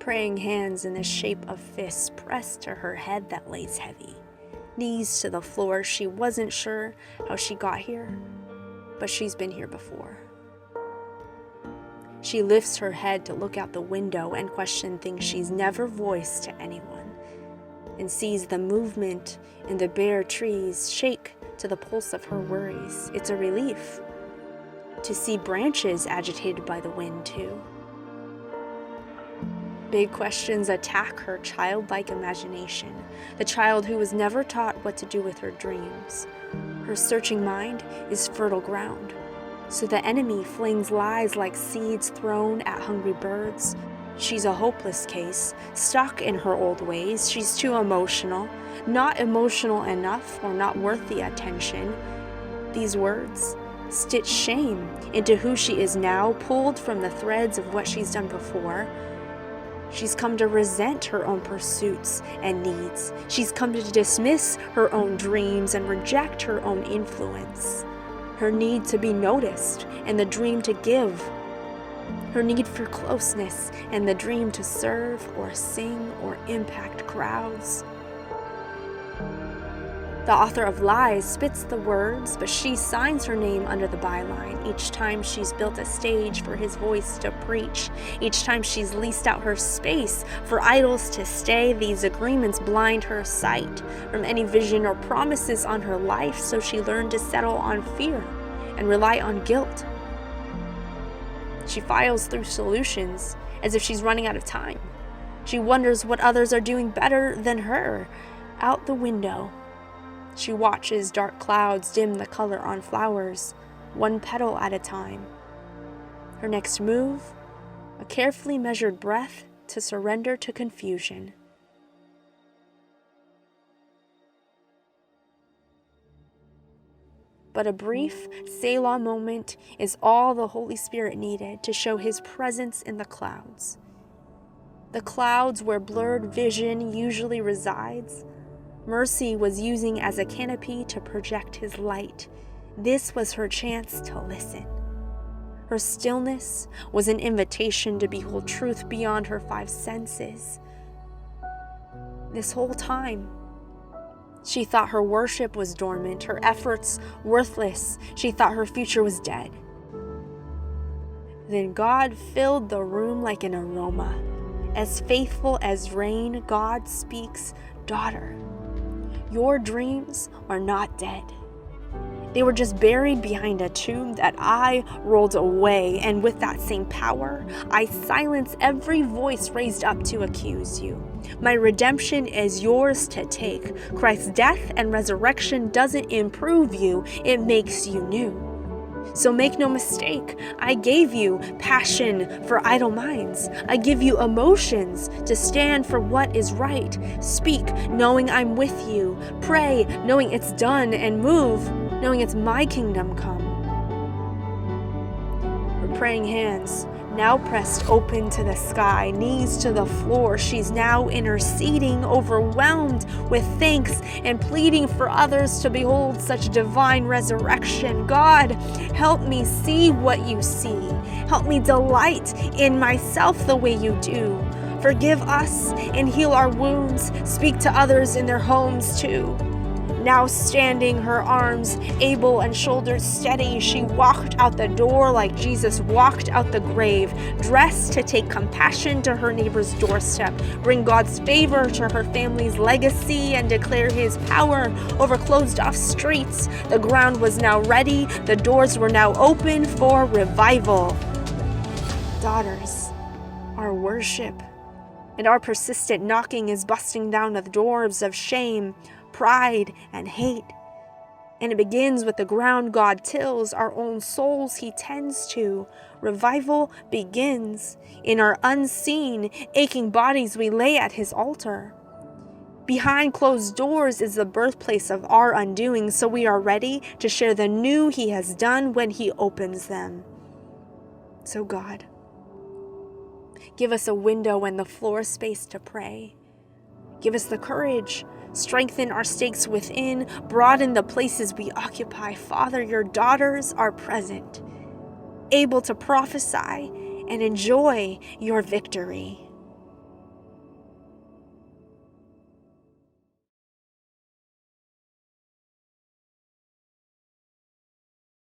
praying hands in the shape of fists pressed to her head that lays heavy. Knees to the floor, she wasn't sure how she got here, but she's been here before. She lifts her head to look out the window and question things she's never voiced to anyone, and sees the movement in the bare trees shake to the pulse of her worries. It's a relief to see branches agitated by the wind too. Big questions attack her childlike imagination, the child who was never taught what to do with her dreams. Her searching mind is fertile ground, so the enemy flings lies like seeds thrown at hungry birds. She's a hopeless case, stuck in her old ways. She's too emotional, not emotional enough, or not worth the attention. These words stitch shame into who she is now, pulled from the threads of what she's done before. She's come to resent her own pursuits and needs. She's come to dismiss her own dreams and reject her own influence. Her need to be noticed and the dream to give. Her need for closeness and the dream to serve or sing or impact crowds. The author of lies spits the words, but she signs her name under the byline. Each time she's built a stage for his voice to preach, each time she's leased out her space for idols to stay, these agreements blind her sight from any vision or promises on her life, so she learned to settle on fear and rely on guilt. She files through solutions as if she's running out of time. She wonders what others are doing better than her. Out the window, she watches dark clouds dim the color on flowers, one petal at a time. Her next move, a carefully measured breath to surrender to confusion. But a brief Selah moment is all the Holy Spirit needed to show His presence in the clouds. The clouds where blurred vision usually resides, Mercy was using as a canopy to project His light. This was her chance to listen. Her stillness was an invitation to behold truth beyond her five senses. This whole time, she thought her worship was dormant, her efforts worthless. She thought her future was dead. Then God filled the room like an aroma. As faithful as rain, God speaks, "Daughter, your dreams are not dead. They were just buried behind a tomb that I rolled away, and with that same power, I silence every voice raised up to accuse you. My redemption is yours to take. Christ's death and resurrection doesn't improve you, it makes you new. So make no mistake, I gave you passion for idle minds. I give you emotions to stand for what is right. Speak, knowing I'm with you. Pray, knowing it's done, and move, knowing it's my kingdom come." Her praying hands now pressed open to the sky, knees to the floor. She's now interceding, overwhelmed with thanks and pleading for others to behold such divine resurrection. God, help me see what you see. Help me delight in myself the way you do. Forgive us and heal our wounds. Speak to others in their homes too. Now standing, her arms able and shoulders steady, she walked out the door like Jesus walked out the grave, dressed to take compassion to her neighbor's doorstep, bring God's favor to her family's legacy, and declare His power over closed-off streets. The ground was now ready. The doors were now open for revival. Daughters, our worship and our persistent knocking is busting down the doors of shame, pride, and hate. And it begins with the ground God tills, our own souls He tends to. Revival begins in our unseen, aching bodies we lay at His altar. Behind closed doors is the birthplace of our undoing, so we are ready to share the new He has done when He opens them. So God, give us a window and the floor space to pray. Give us the courage. Strengthen our stakes within. Broaden the places we occupy. Father, your daughters are present, able to prophesy and enjoy your victory.